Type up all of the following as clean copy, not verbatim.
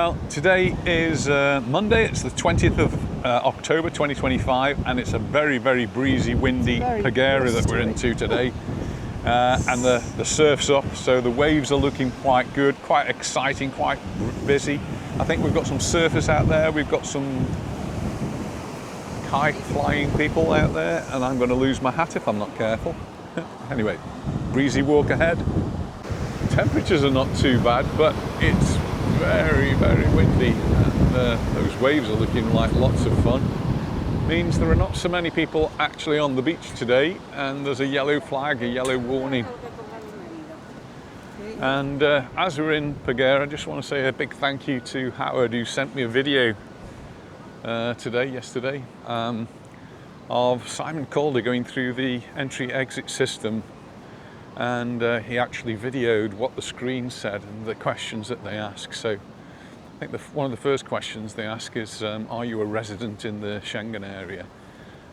Well, today is Monday. It's the 20th of October 2025, and it's a very, very breezy, windy Paguera that we're into today. And the surf's up, so the waves are looking quite good, quite exciting, quite busy. I think we've got some surfers out there, we've got some kite flying people out there, and I'm going to lose my hat if I'm not careful. Anyway, breezy walk ahead. Temperatures are not too bad, but it's very, very windy, and those waves are looking like lots of fun. Means there are not so many people actually on the beach today, and there's a yellow flag, a yellow warning. And as we're in Paguera, I just want to say a big thank you to Howard, who sent me a video yesterday, of Simon Calder going through the entry-exit system, and he actually videoed what the screen said and the questions that they ask. So I think one of the first questions they ask is, are you a resident in the Schengen area?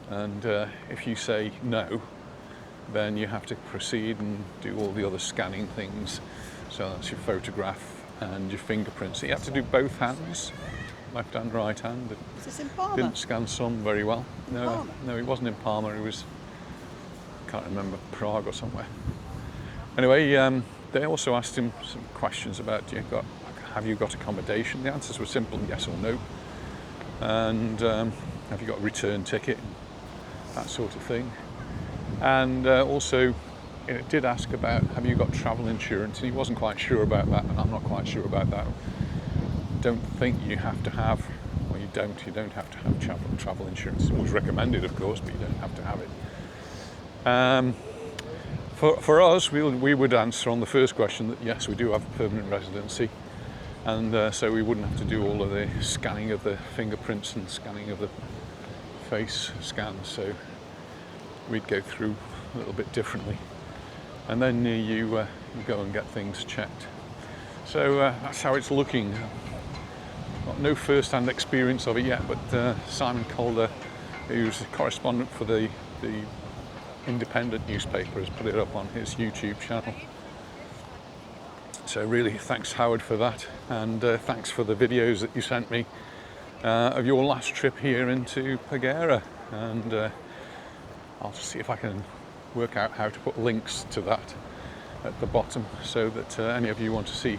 And if you say no, then you have to proceed and do all the other scanning things. So that's your photograph and your fingerprints. So you have to do both hands, left hand, right hand. Is this in Palma? Didn't scan some very well. Palma? No, it wasn't in Palma. It was, can't remember, Prague or somewhere. Anyway, they also asked him some questions about, have you got accommodation? The answers were simple, yes or no. And have you got a return ticket? That sort of thing. And also, it did ask about, have you got travel insurance? And he wasn't quite sure about that, and I'm not quite sure about that. Don't think you have to have, well, you don't have to have travel insurance. It's always recommended, of course, but you don't have to have it. For us, we would answer on the first question that yes, we do have a permanent residency, and so we wouldn't have to do all of the scanning of the fingerprints and scanning of the face scans. So we'd go through a little bit differently, and then you go and get things checked. So that's how it's looking. Got no first-hand experience of it yet, but Simon Calder, who's a correspondent for the independent newspaper, has put it up on his YouTube channel. So really thanks, Howard, for that, and thanks for the videos that you sent me of your last trip here into Paguera, and I'll see if I can work out how to put links to that at the bottom, so that any of you want to see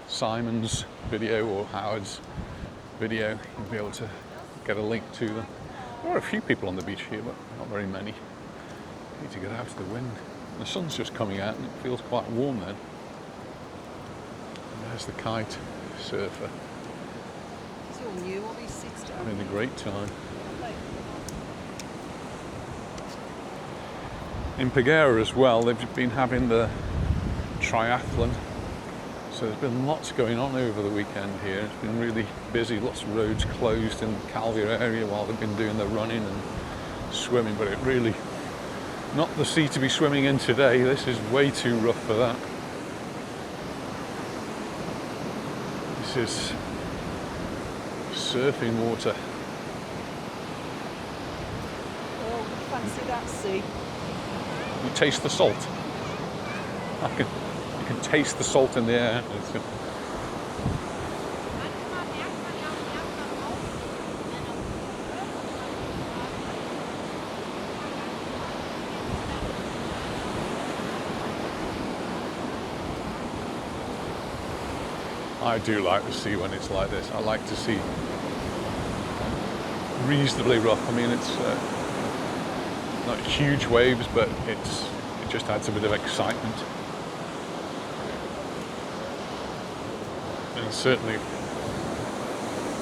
Simon's video or Howard's video, you'll be able to get a link to them. There are a few people on the beach here, but not very many. Need to get out of the wind. The sun's just coming out and it feels quite warm then. And there's the kite surfer. It's all new, all these seats down. Having a great time. In Paguera as well, they've been having the triathlon. So there's been lots going on over the weekend here. It's been really busy, lots of roads closed in the Calvia area while they've been doing the running and swimming, but it really, not the sea to be swimming in today. This is way too rough for that. This is surfing water. Oh, fancy that sea. You taste the salt. You can taste the salt in the air. I do like the sea when it's like this. I like to see reasonably rough. I mean, it's not huge waves, but it just adds a bit of excitement. And certainly,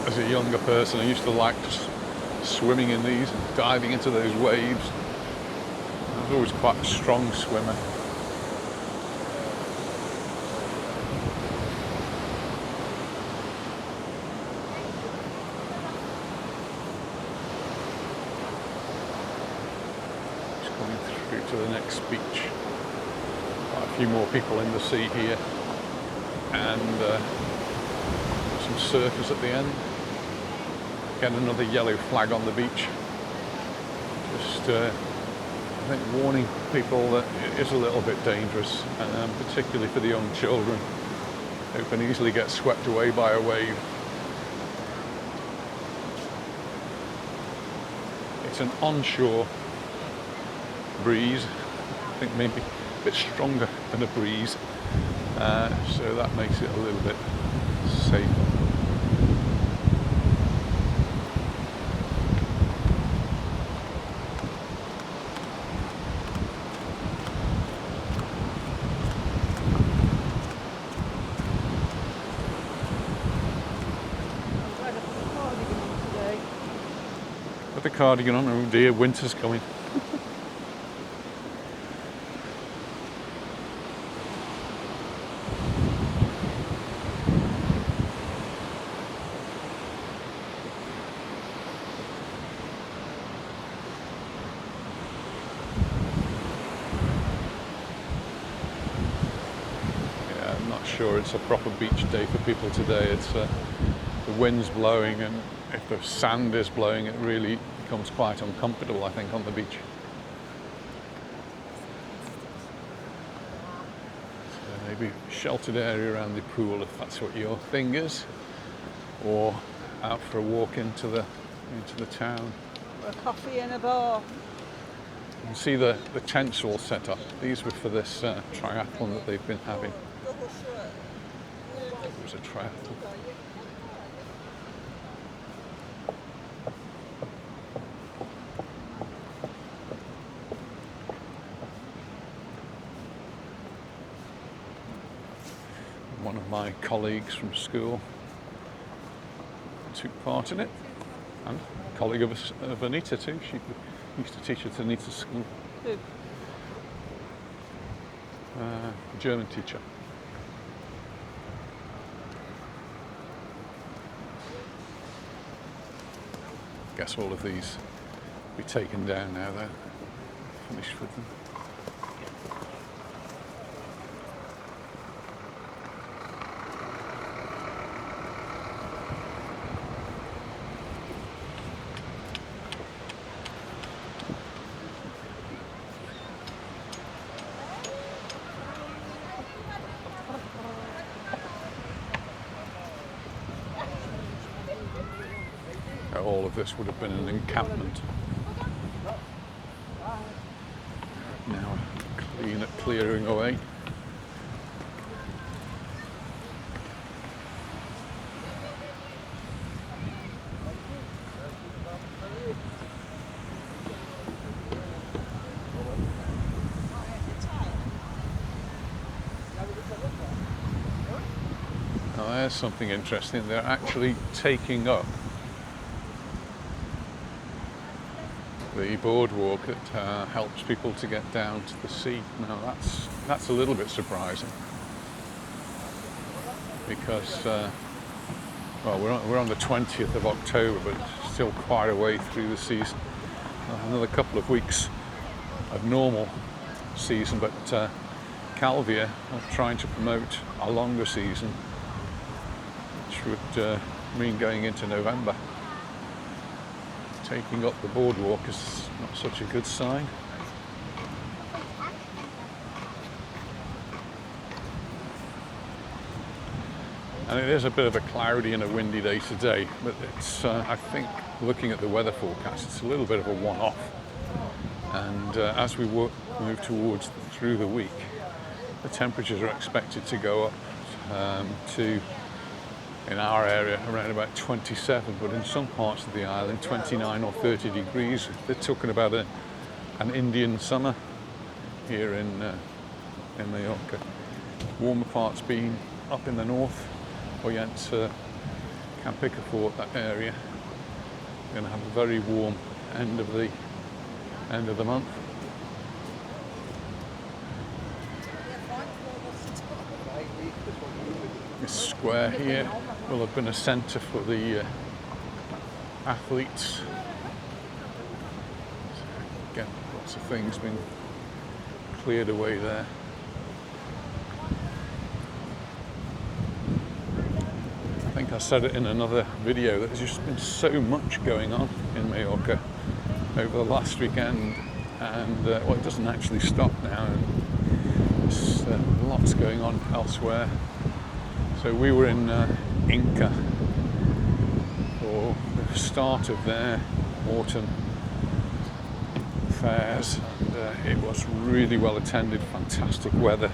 as a younger person, I used to like swimming in these and diving into those waves. I was always quite a strong swimmer. Just coming through to the next beach. Quite a few more people in the sea here, and some surfers at the end. Again, another yellow flag on the beach. Just, I think, warning people that it is a little bit dangerous, particularly for the young children. It can easily get swept away by a wave. It's an onshore breeze, I think maybe a bit stronger than a breeze, so that makes it a little bit safer. Put the cardigan on, oh dear, winter's coming. Yeah, I'm not sure it's a proper beach day for people today. It's the wind's blowing, and if the sand is blowing, it really becomes quite uncomfortable, I think, on the beach. So maybe sheltered area around the pool if that's what your thing is, or out for a walk into the town. For a coffee in a bar. You can see the tents all set up. These were for this triathlon that they've been having. It was a triathlon. One of my colleagues from school took part in it, and a colleague of Anita too. She used to teach at Anita's school. Who? A German teacher. Guess all of these will be taken down now. They're finished with them. All of this would have been an encampment. Now clearing away. Now there's something interesting. They're actually taking up the boardwalk that helps people to get down to the sea. Now that's a little bit surprising, because well, we're on the 20th of October, but still quite a way through the season. Another couple of weeks of normal season, but Calvia are trying to promote a longer season, which would mean going into November. Taking up the boardwalk is not such a good sign. And it is a bit of a cloudy and a windy day today, but it's, I think, looking at the weather forecast, it's a little bit of a one-off. And as we move towards through the week, the temperatures are expected to go up to, in our area, around about 27, but in some parts of the island 29 or 30 degrees. They're talking about an Indian summer here in Mallorca. Warmer parts being up in the north, Oyent, Campica, that area. We're going to have a very warm end of the month. This square here will have been a centre for the athletes. Again, lots of things being cleared away there. I think I said it in another video that there's just been so much going on in Majorca over the last weekend, and well, it doesn't actually stop now. There's lots going on elsewhere. So we were in Inca for the start of their autumn fairs, and it was really well attended, fantastic weather.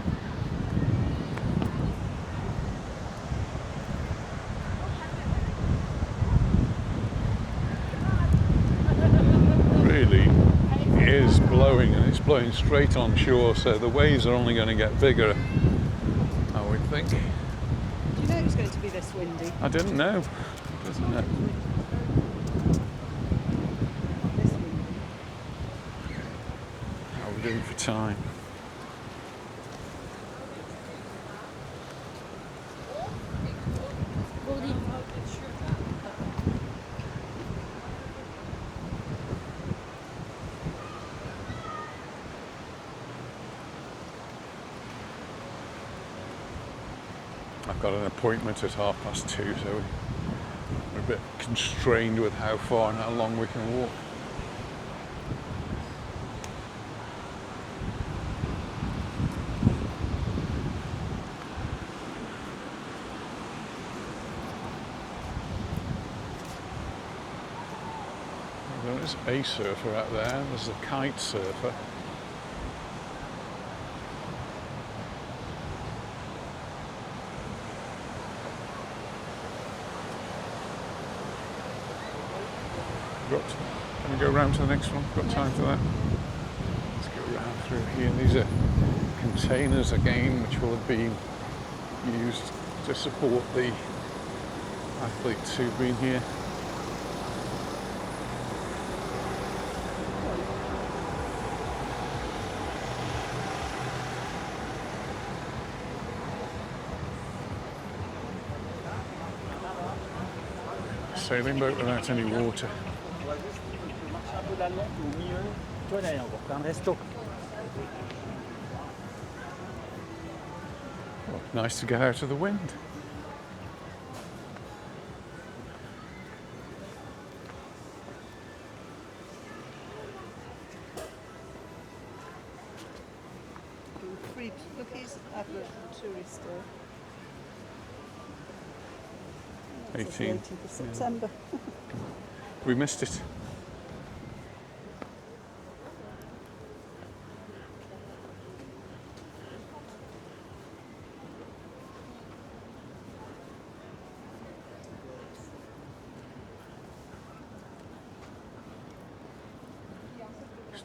Really is blowing, and it's blowing straight on shore, so the waves are only going to get bigger, I would think. Do you know it was going to be this windy? I didn't know. This windy. How are we doing for time? I've got an appointment at 2:30, so we're a bit constrained with how far and how long we can walk. There is a surfer out there, there's a kite surfer. Can we go round to the next one? Got time for that? Let's go round through here. These are containers again, which will have been used to support the athletes who've been here. Sailing boat without any water. Well, nice to get out of the wind. Free cookies, advert for tourist day. 18th. 18th of September. We missed it.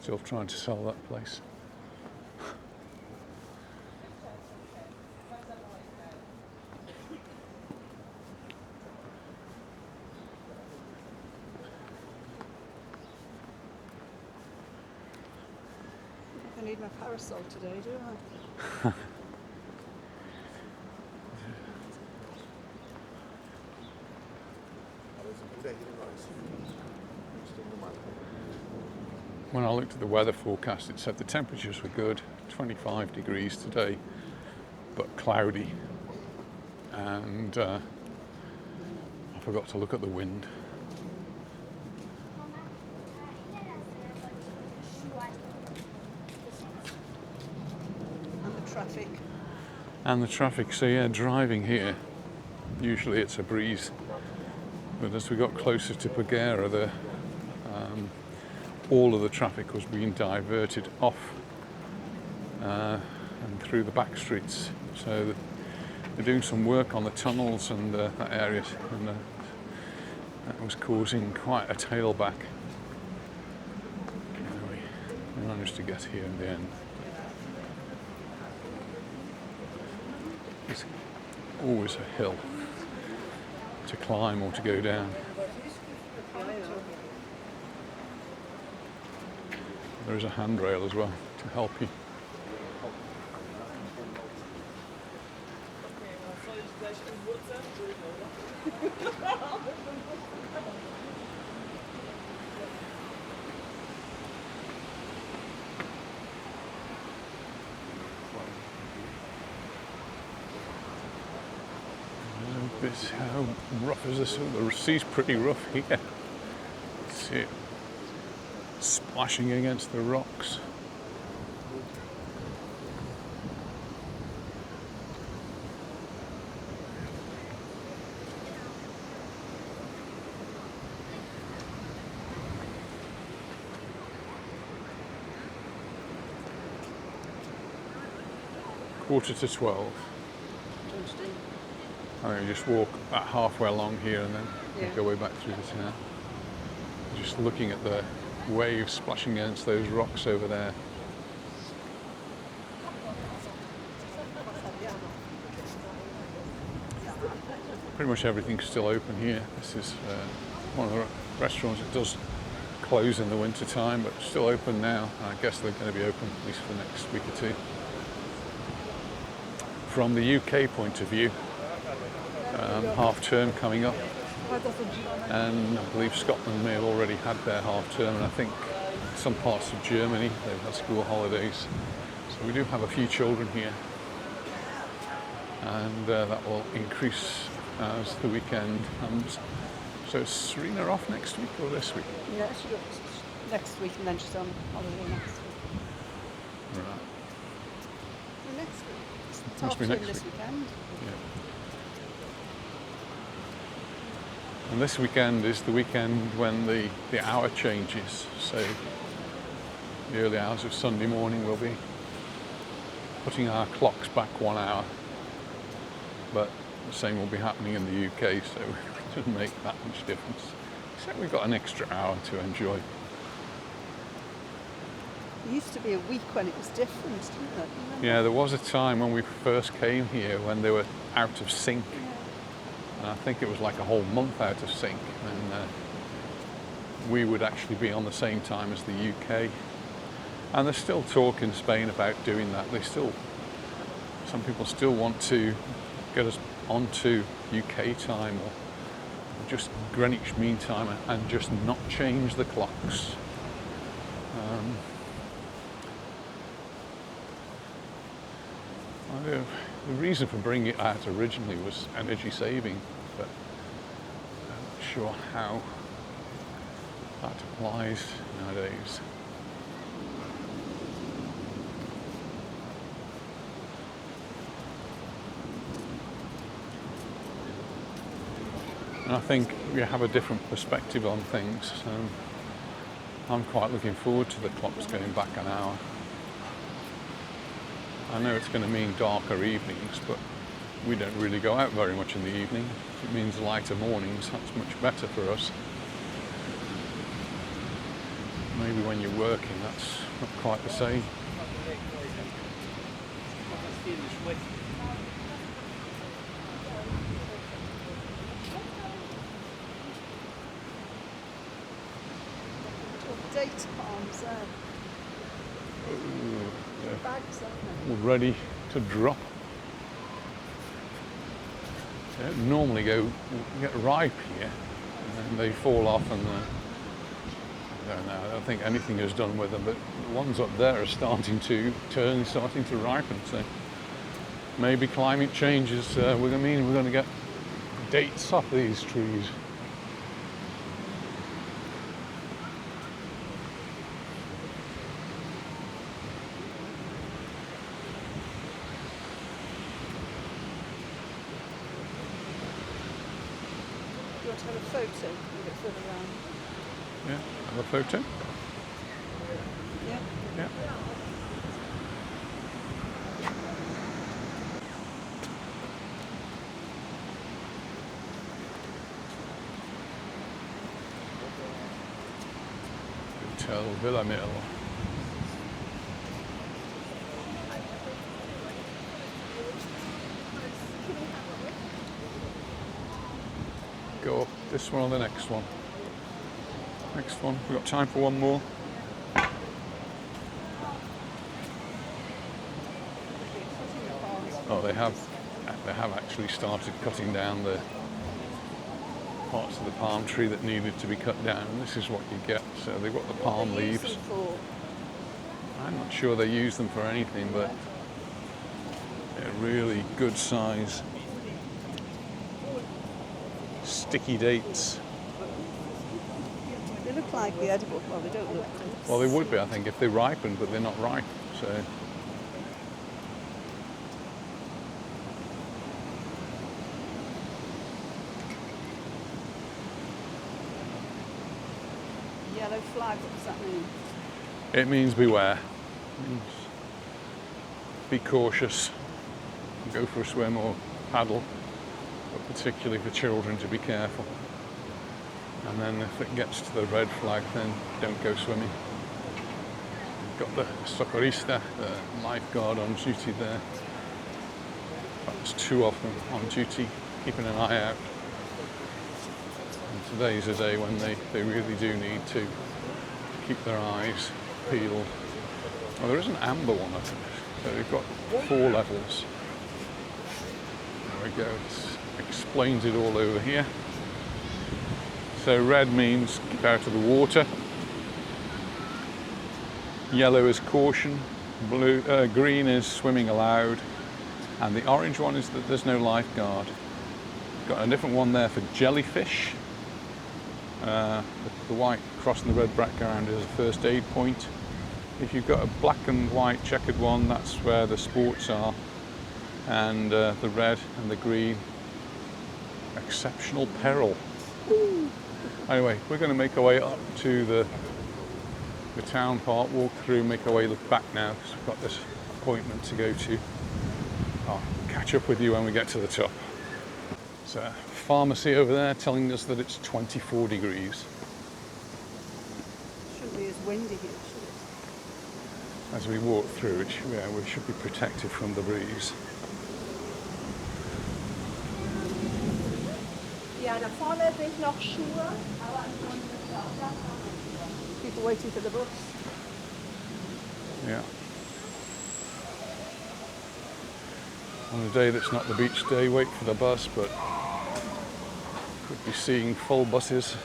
Still trying to sell that place. I need my parasol today, do I? When I looked at the weather forecast, it said the temperatures were good, 25 degrees today, but cloudy. And I forgot to look at the wind. And the traffic. And the traffic, so yeah, driving here, usually it's a breeze. But as we got closer to Paguera, all of the traffic was being diverted off and through the back streets. So they're doing some work on the tunnels and that area, and that was causing quite a tailback. Anyway, we managed to get here in the end. It's always a hill to climb or to go down. There is a handrail as well to help you. How rough is this? The sea's pretty rough here. See it splashing against the rocks. 11:45. Don't you do? I'm going to just walk about halfway along here and then Yeah. make our way back through the town. Just looking at the waves splashing against those rocks over there. Pretty much everything's still open here. This is one of the restaurants that does close in the winter time, but still open now. I guess they're going to be open at least for the next week or two. From the UK point of view, half term coming up, and I believe Scotland may have already had their half term, and I think some parts of Germany they've had school holidays. So we do have a few children here, and that will increase as the weekend comes. So is Serena off next week or this week? Yeah, she goes next week and then she's on holiday next week. Right. So next week. It's Must half be term next this week. weekend. Yeah. And this weekend is the weekend when the hour changes. So the early hours of Sunday morning we'll be putting our clocks back 1 hour. But the same will be happening in the UK, so it doesn't make that much difference. Except we've got an extra hour to enjoy. It used to be a week when it was different, didn't it? Remember? Yeah, there was a time when we first came here when they were out of sync. Yeah. And I think it was like a whole month out of sync. And we would actually be on the same time as the UK. And there's still talk in Spain about doing that. Some people still want to get us onto UK time or just Greenwich Mean Time and just not change the clocks. The reason for bringing it out originally was energy saving, but I'm not sure how that applies nowadays. And I think we have a different perspective on things. So I'm quite looking forward to the clocks going back an hour. I know it's going to mean darker evenings, but we don't really go out very much in the evening. If it means lighter mornings, that's much better for us. Maybe when you're working, that's not quite the same. Date palms there. Yeah. Bags, aren't they? All ready to drop. They don't normally get ripe here, and then they fall off, and I don't know. I don't think anything is done with them, but the ones up there are starting to turn, starting to ripen. So maybe climate change is we're going to get dates off these trees. Do you want to have a photo a bit further around? Yeah, have a photo. Yeah. Yeah. Hotel Villamil. Go up this one or the next one? Next one. We've got time for one more. Oh, they have actually started cutting down the parts of the palm tree that needed to be cut down. And this is what you get. So they've got the palm They use leaves. them for? I'm not sure they use them for anything, but they're really good size sticky dates. They look like the edible. Well, they don't look. Well, they would be, I think, if they ripened, but they're not ripe. So Yellow flag. What does that mean? it means beware. It means be cautious. go for a swim or paddle, but particularly for children to be careful. And then if it gets to the red flag, then don't go swimming. We've got the socorrista, the lifeguard on duty there. There's 2 of them on duty, keeping an eye out. And today's a day when they really do need to keep their eyes peeled. Well, there is an amber one, I think. So we've got 4 levels. There we go. It explains it all over here. So red means keep out of the water. Yellow is caution. Green is swimming allowed. And the orange one is that there's no lifeguard. Got a different one there for jellyfish. The white crossing the red background is a first aid point. If you've got a black and white checkered one, that's where the sports are. And the red and the green, exceptional peril. Anyway, we're going to make our way up to the town part, walk through, make our way back now because we've got this appointment to go to. I'll catch up with you when we get to the top. There's a pharmacy over there telling us that it's 24 degrees. Shouldn't be as windy here, should it? As we walk through, we should be protected from the breeze. Ja, da vorne sind noch Schuhe, aber ansonsten ist auch da. People waiting for the bus. Yeah. On a day that's not the beach day, wait for the bus, but could be seeing full buses.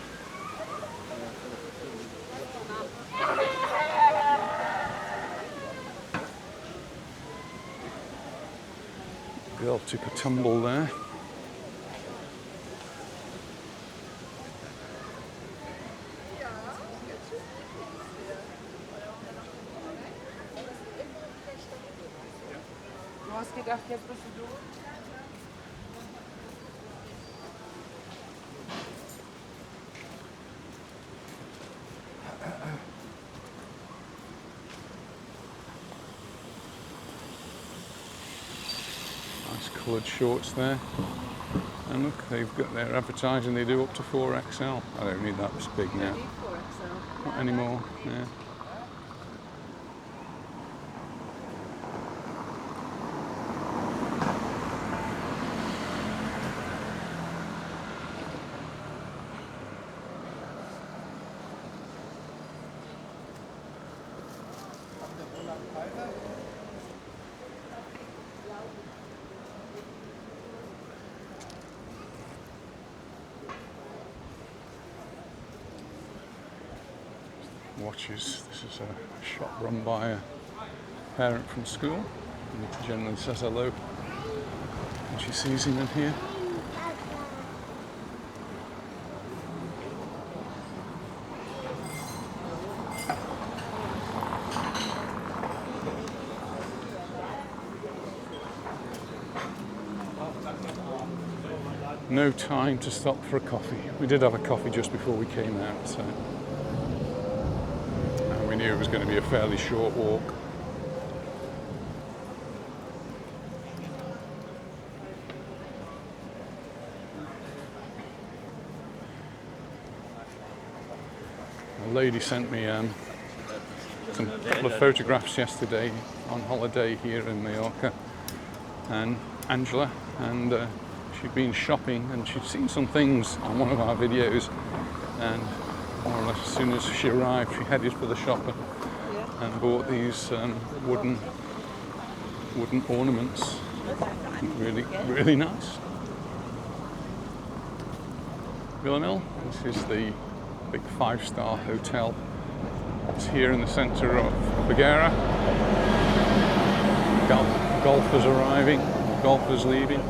Girl took a tumble there. Du hast gedacht, jetzt bist du durch? Nice coloured shorts there. And look, they've got their advertising, they do up to 4XL. I don't need that this big now. Not anymore, yeah. Watches. This is a shop run by a parent from school, and he generally says hello when she sees him in here. No time to stop for a coffee. We did have a coffee just before we came out, so we knew it was going to be a fairly short walk. A lady sent me a couple of photographs yesterday on holiday here in Mallorca, and Angela, and she'd been shopping and she'd seen some things on one of our videos, and more or less as soon as she arrived she headed for the shop and bought these wooden ornaments. Really nice. Villanelle, this is the big 5-star hotel. It's here in the centre of Paguera. Golfers arriving, golfers leaving.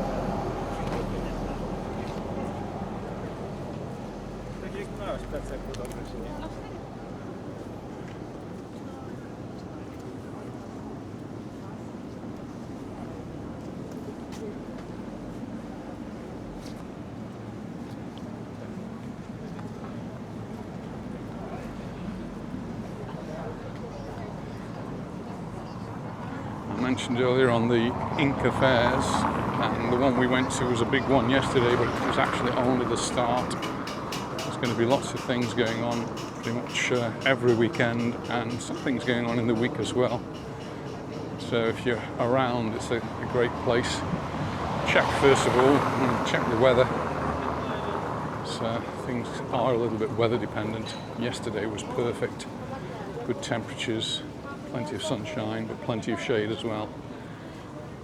mentioned earlier on the Inca fairs, and the one we went to was a big one yesterday, but it was actually only the start. There's going to be lots of things going on pretty much every weekend, and some things going on in the week as well. So if you're around, it's a great place. Check first of all, check the weather. So things are a little bit weather dependent. Yesterday was perfect, good temperatures, plenty of sunshine, but plenty of shade as well.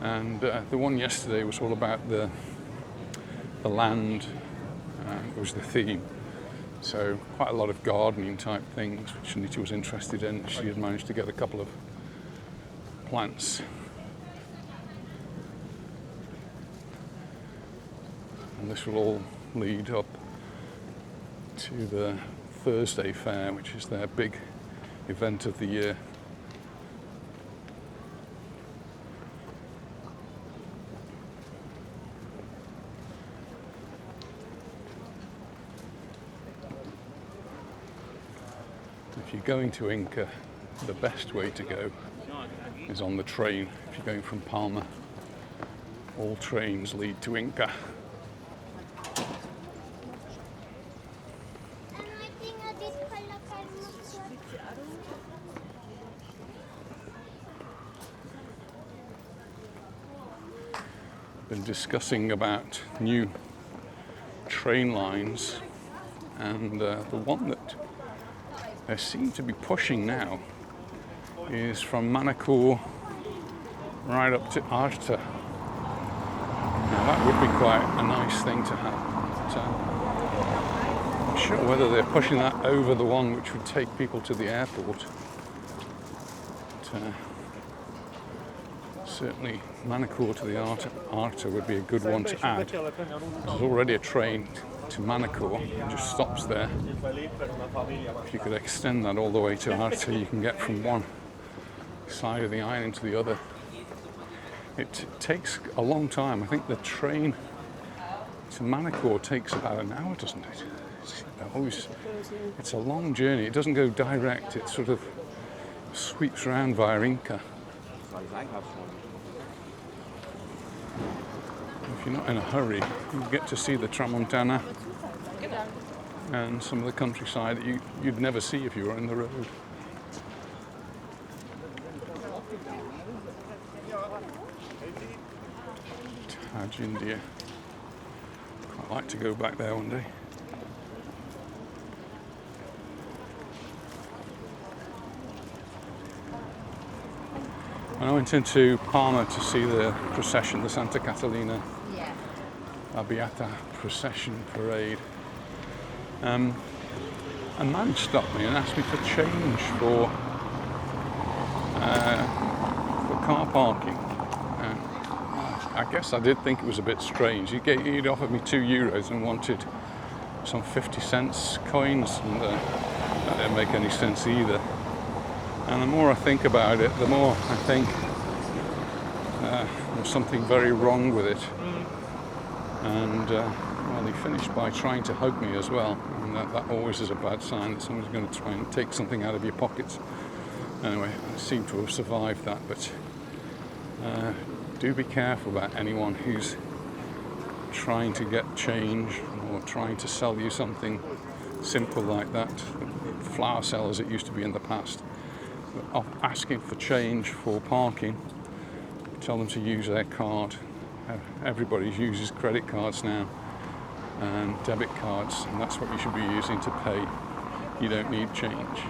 And the one yesterday was all about the land. It was the theme. So quite a lot of gardening type things, which Anita was interested in. She had managed to get a couple of plants. And this will all lead up to the Thursday fair, which is their big event of the year. If you're going to Inca, the best way to go is on the train. If you're going from Palma, all trains lead to Inca. Been discussing about new train lines, and the one that they seem to be pushing now is from Manacor right up to Arta. Now that would be quite a nice thing to have. But, I'm not sure whether they're pushing that over the one which would take people to the airport. But, certainly Manacor to the Arta would be a good one to add. There's already a train to Manacor, it just stops there. If you could extend that all the way to Arta, you can get from one side of the island to the other. It takes a long time. I think the train to Manacor takes about an hour, doesn't it? It's a long journey. It doesn't go direct, it sort of sweeps around via Inca. If you're not in a hurry, you get to see the Tramuntana and some of the countryside that you'd never see if you were on the road. Taj India. I'd like to go back there one day. When I went into Palma to see the procession, the Santa Catalina La Beata procession parade, a man stopped me and asked me for change for car parking. I guess I did think it was a bit strange. He'd offered me €2 and wanted some 50 cents coins, and that didn't make any sense either. And the more I think about it, the more I think there's something very wrong with it. And well, he finished by trying to hug me as well, and that always is a bad sign that someone's going to try and take something out of your pockets. Anyway, I seem to have survived that, but do be careful about anyone who's trying to get change or trying to sell you something simple like that. Flower sellers, it used to be in the past, asking for change for parking. Tell them to use their card. Everybody uses credit cards now and debit cards, and that's what you should be using to pay. You don't need change.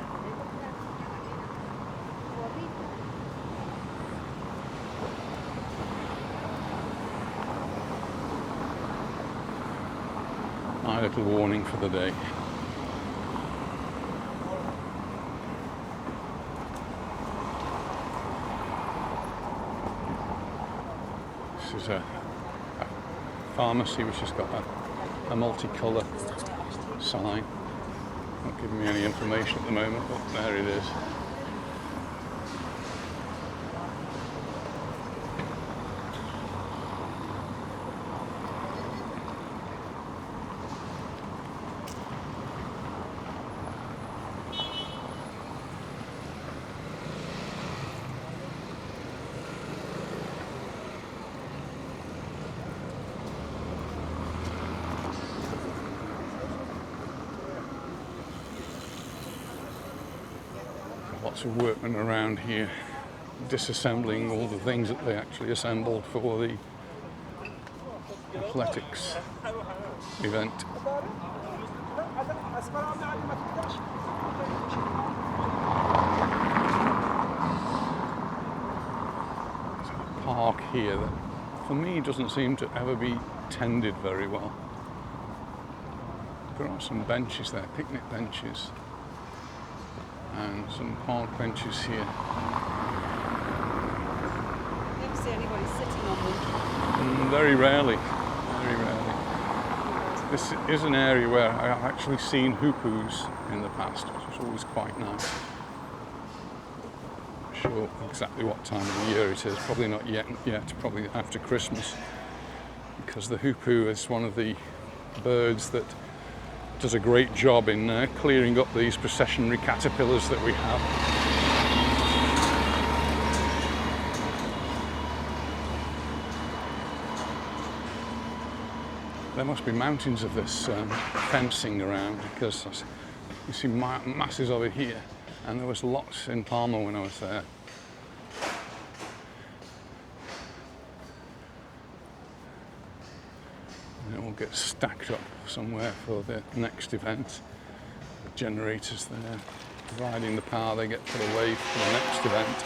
My little warning for the day. This is a pharmacy which has got a multicolour sign. Not giving me any information at the moment, but there it is. Lots of workmen around here disassembling all the things that they actually assembled for the athletics event. There's a park here that for me doesn't seem to ever be tended very well. There are some benches there, picnic benches, and some park benches here. Never see anybody sitting on them. Very rarely, very rarely. This is an area where I've actually seen hoo-hoos in the past, which is always quite nice. Not sure exactly what time of the year it is, probably not yet, probably after Christmas, because the hoo-hoo is one of the birds that does a great job in clearing up these processionary caterpillars that we have. There must be mountains of this fencing around, because you see masses of it here, and there was lots in Palma when I was there. And it all gets stacked up somewhere for the next event. The generators there providing the power they get put away for the next event.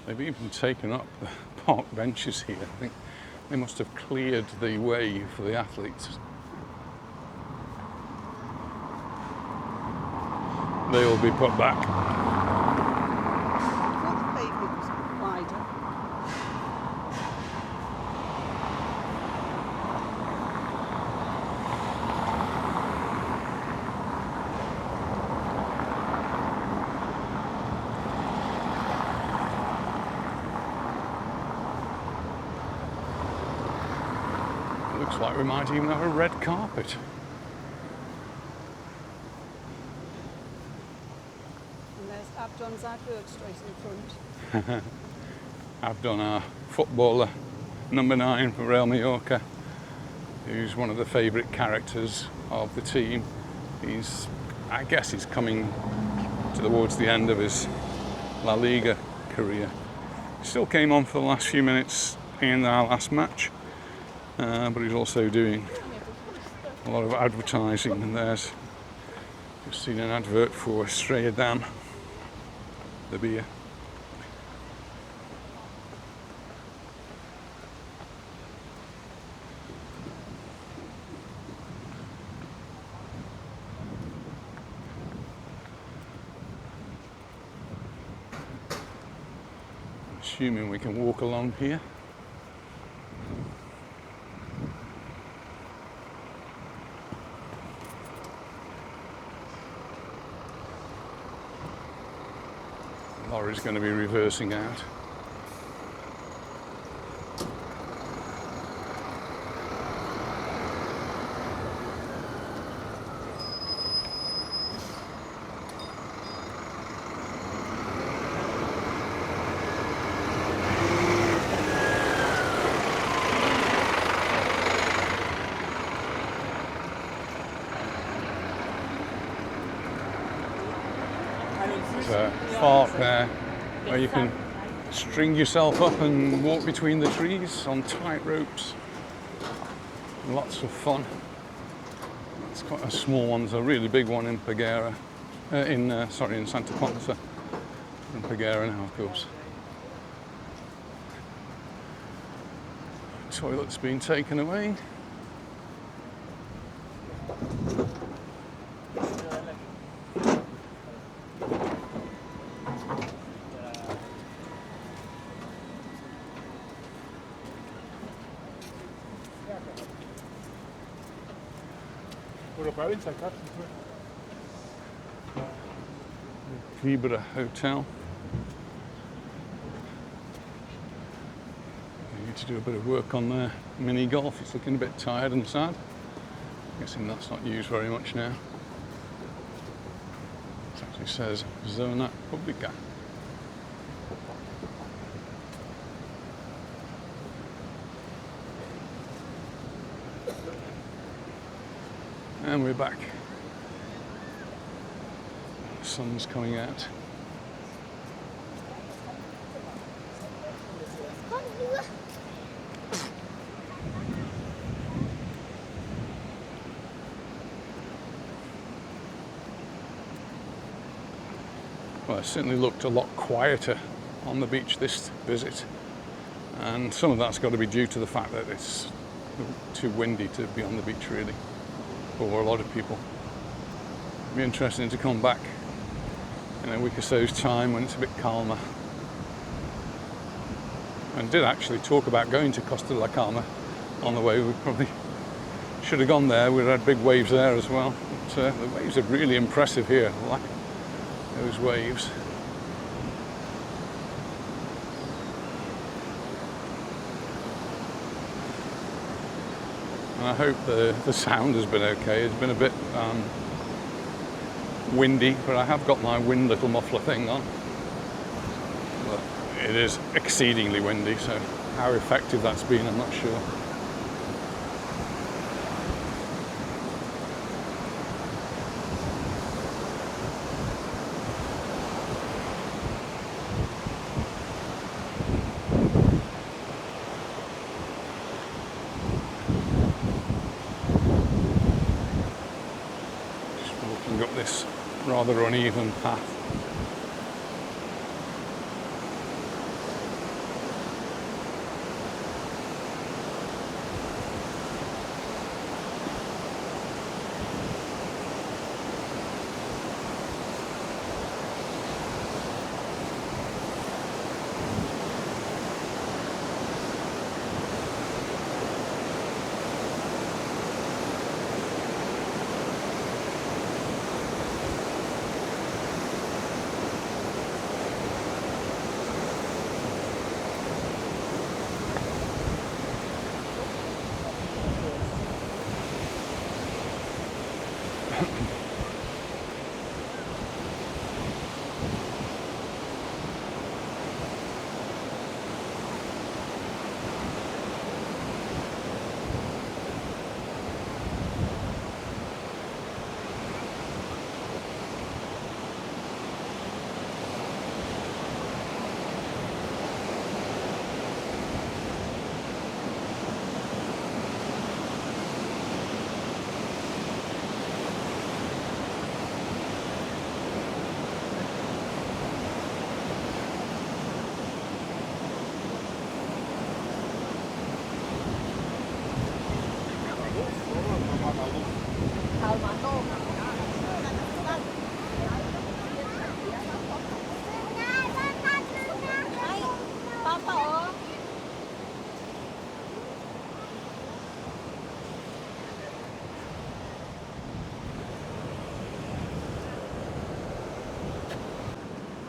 They've even taken up the park benches here. I think they must have cleared the way for the athletes. They will be put back. Well, the pavement was wider. Looks like we might even have a red carpet. And there's Abdon's advert straight in front. Abdon, our footballer, number 9 for Real Mallorca, who's one of the favourite characters of the team. I guess he's coming towards the end of his La Liga career. He still came on for the last few minutes in our last match. But he's also doing a lot of advertising, and there's just seen an advert for Strella Dam, the beer. Assuming we can walk along here. Lorry's going to be reversing out. There's a park there where you can string yourself up and walk between the trees on tight ropes. Lots of fun. It's quite a small one. There's a really big one in Paguera, in Santa Ponsa, in Paguera now, of course. Toilet's been taken away. Vibra Hotel. I need to do a bit of work on the mini golf. It's looking a bit tired and sad. I'm guessing that's not used very much now. It actually says Zona Publica. And we're back. The sun's coming out. Well, it certainly looked a lot quieter on the beach this visit, and some of that's got to be due to the fact that it's too windy to be on the beach really for a lot of people. It'd be interesting to come back in a week or so's time when it's a bit calmer. And did actually talk about going to Costa La Calma on the way. We probably should have gone there. We'd had big waves there as well. But, the waves are really impressive here. I like those waves. And I hope the sound has been okay. It's been a bit windy, but I have got my wind little muffler thing on. But it is exceedingly windy, so how effective that's been, I'm not sure. Up this rather uneven path.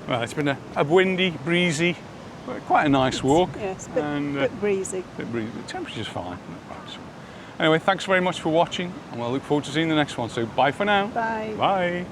Well, it's been a windy, breezy, but quite a nice walk. Yes, bit breezy. Bit breezy. The temperature's fine. Anyway, thanks very much for watching, and we'll look forward to seeing the next one. So bye for now. Bye. Bye.